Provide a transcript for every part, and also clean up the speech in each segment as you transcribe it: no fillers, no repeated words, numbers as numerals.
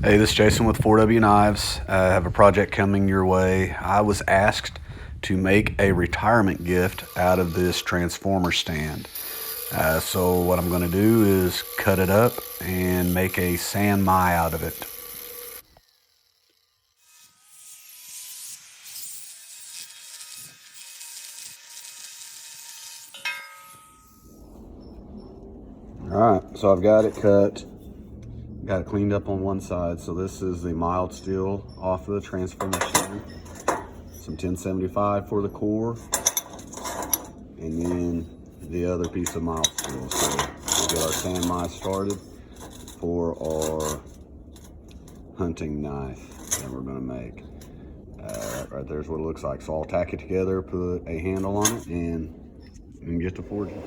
Hey, this is Jason with 4W Knives. I have a project coming your way. I was asked to make a retirement gift out of this transformer stand. So what I'm going to do is cut it up and make a San Mai out of it. All right, so I've got it cut, got it cleaned up on one side. So this is the mild steel off of the transformer stand. Some 1075 for the core, and then the other piece of mild steel. So we'll get our San Mai started for our hunting knife that we're going to make. Right there's what it looks like. So I'll tack it together, put a handle on it, and get to forging.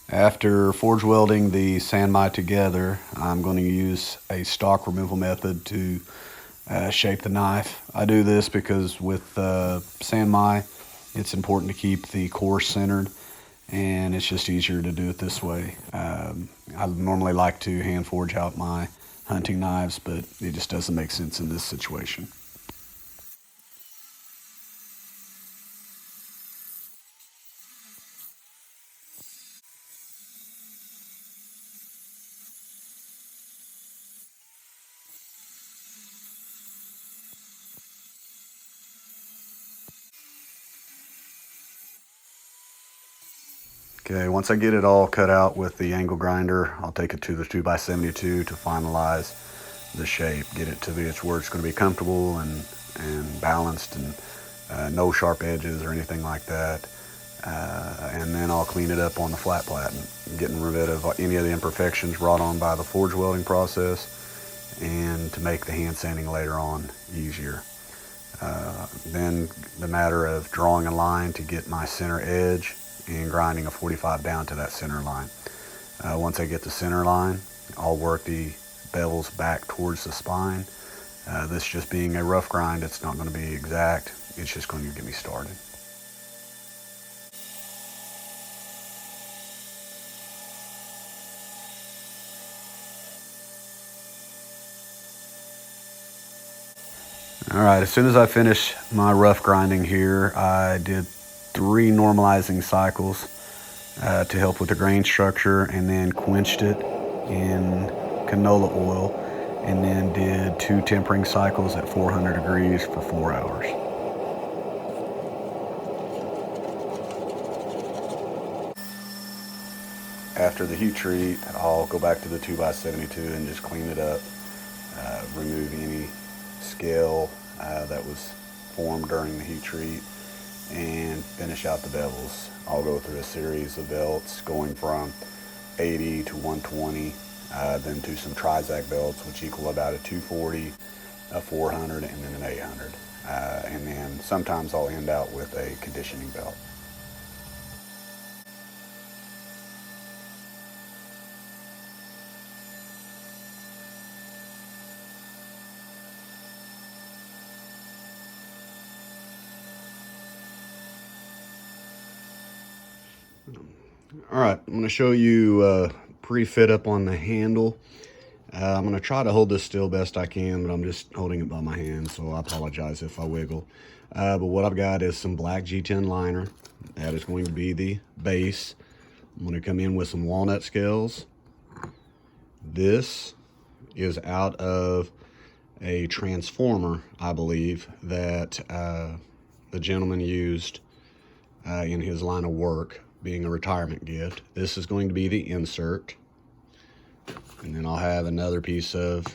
After forge welding the San Mai together, I'm going to use a stock removal method to shape the knife. I do this because with San Mai, it's important to keep the core centered, and it's just easier to do it this way. I normally like to hand forge out my hunting knives, but it just doesn't make sense in this situation. Okay, once I get it all cut out with the angle grinder, I'll take it to the 2x72 to finalize the shape, get it to where it's going to be comfortable and balanced, and no sharp edges or anything like that. And then I'll clean it up on the flat platen, getting rid of any of the imperfections brought on by the forge welding process, and to make the hand sanding later on easier. Then the matter of drawing a line to get my center edge and grinding a 45 down to that center line. Once I get the center line, I'll work the bevels back towards the spine. This just being a rough grind, it's not going to be exact. It's just going to get me started. All right, as soon as I finish my rough grinding here, I did 3 normalizing cycles to help with the grain structure, and then quenched it in canola oil, and then did 2 tempering cycles at 400 degrees for 4 hours. After the heat treat, I'll go back to the 2x72 and just clean it up, remove any scale that was formed during the heat treat, and finish out the bevels. I'll go through a series of belts going from 80 to 120, then to some Trizac belts, which equal about a 240, a 400, and then an 800. And then sometimes I'll end out with a conditioning belt. All right, I'm going to show you pre-fit up on the handle. I'm going to try to hold this still best I can, but I'm just holding it by my hand, so I apologize if I wiggle. But what I've got is some black G10 liner. That is going to be the base. I'm going to come in with some walnut scales. This is out of a transformer, I believe, that the gentleman used in his line of work, being a retirement gift. This is going to be the insert. And then I'll have another piece of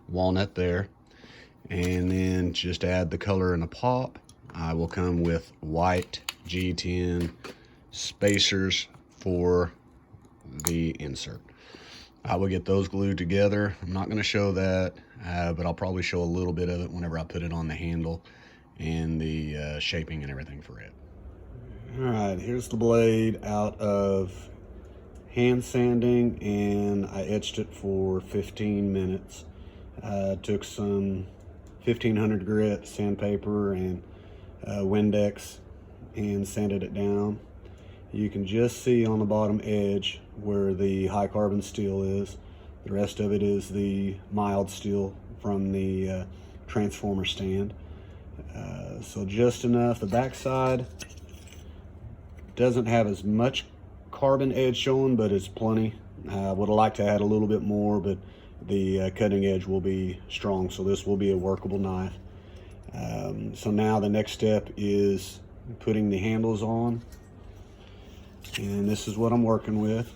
walnut there. And then just add the color in a pop. I will come with white G10 spacers for the insert. I will get those glued together. I'm not going to show that, but I'll probably show a little bit of it whenever I put it on the handle and the shaping and everything for it. All right, here's the blade out of hand sanding, and I etched it for 15 minutes. Took some 1500 grit sandpaper and Windex and sanded it down. You can just see on the bottom edge where the high carbon steel is. The rest of it is the mild steel from the transformer stand. So just enough. The backside doesn't have as much carbon edge showing, but it's plenty. Would have liked to add a little bit more, but the cutting edge will be strong, so this will be a workable knife. So now the next step is putting the handles on, and this is what I'm working with.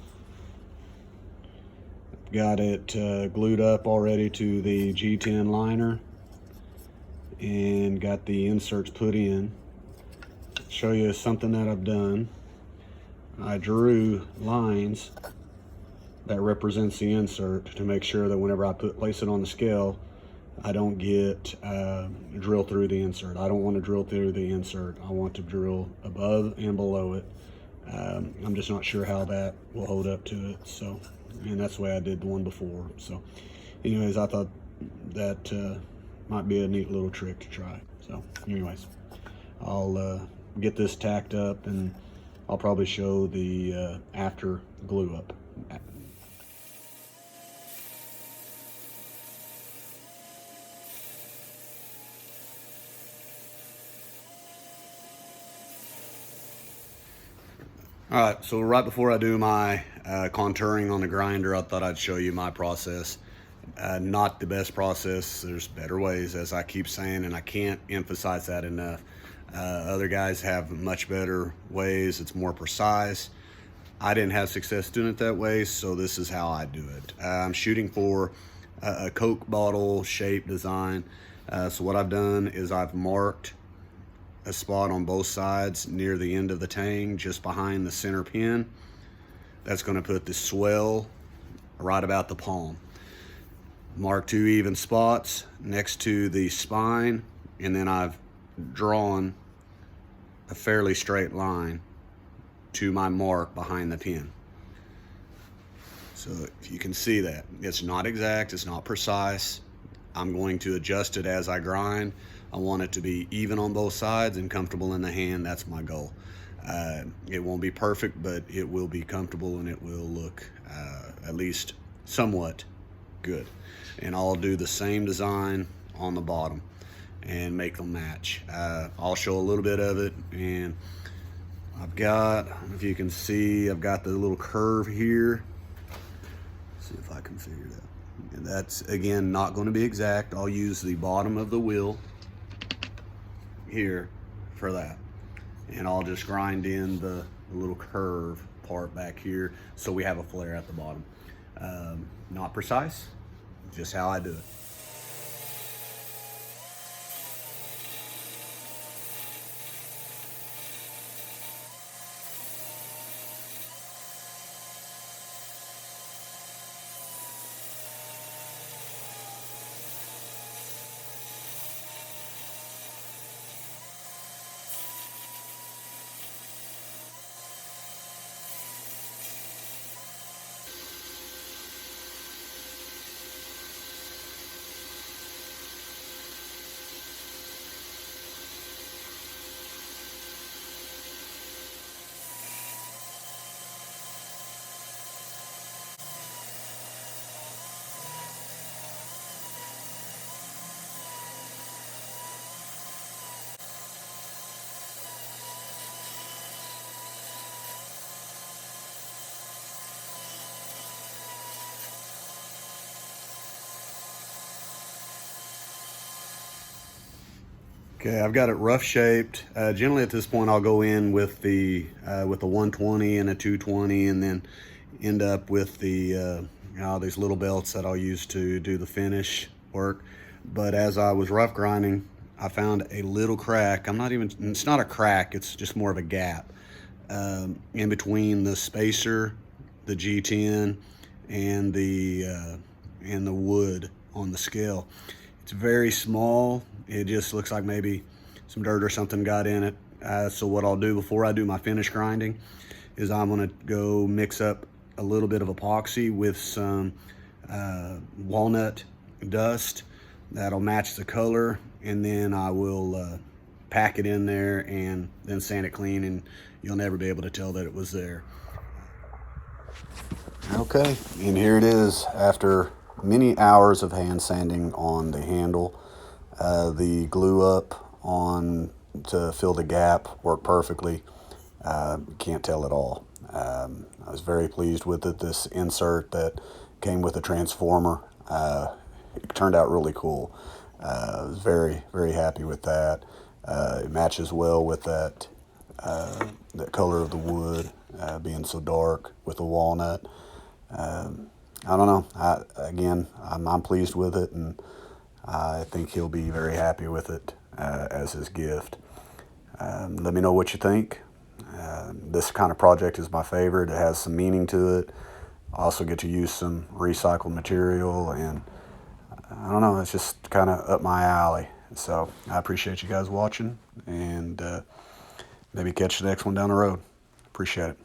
Got it glued up already to the G10 liner and got the inserts put in. Show you something that I've done. I drew lines that represents the insert to make sure that whenever I place it on the scale, I don't get drill through the insert. I don't want to drill through the insert. I want to drill above and below it. I'm just not sure how that will hold up to it. So, and that's the way I did the one before. So anyways, I thought that might be a neat little trick to try. So anyways, I'll get this tacked up, and I'll probably show the after glue up. All right, so right before I do my contouring on the grinder, I thought I'd show you my process. Not the best process. There's better ways, as I keep saying, and I can't emphasize that enough. Other guys have much better ways. It's more precise. I didn't have success doing it that way, so this is how I do it. I'm shooting for a Coke bottle shape design. So what I've done is I've marked a spot on both sides near the end of the tang, just behind the center pin. That's going to put the swell right about the palm. Mark 2 even spots next to the spine, and then I've drawn a fairly straight line to my mark behind the pin. So if you can see that, it's not exact, it's not precise. I'm going to adjust it as I grind. I want it to be even on both sides and comfortable in the hand. That's my goal. It won't be perfect, but it will be comfortable, and it will look at least somewhat good. And I'll do the same design on the bottom and make them match. I'll show a little bit of it, and I've got, I don't know if you can see, I've got the little curve here. Let's see if I can figure it out. And that's, again, not going to be exact. I'll use the bottom of the wheel here for that, and I'll just grind in the little curve part back here so we have a flare at the bottom. Not precise, just how I do it. Okay, I've got it rough shaped. Generally at this point I'll go in with the 120 and a 220, and then end up with the these little belts that I'll use to do the finish work. But as I was rough grinding, I found a little crack. It's not a crack, it's just more of a gap in between the spacer, the G10, and the wood on the scale. It's very small. It just looks like maybe some dirt or something got in it. So what I'll do before I do my finish grinding is I'm gonna go mix up a little bit of epoxy with some walnut dust that'll match the color, and then I will pack it in there and then sand it clean, and you'll never be able to tell that it was there. Okay, and here it is after many hours of hand sanding on the handle. The glue up on to fill the gap worked perfectly. Can't tell at all. I was very pleased with it. This insert that came with a transformer, it turned out really cool. I was very, very happy with that. It matches well with that color of the wood being so dark with the walnut. I don't know. I'm pleased with it, and I think he'll be very happy with it as his gift. Let me know what you think. This kind of project is my favorite. It has some meaning to it. I also get to use some recycled material, and I don't know, it's just kind of up my alley. So I appreciate you guys watching, and maybe catch the next one down the road. Appreciate it.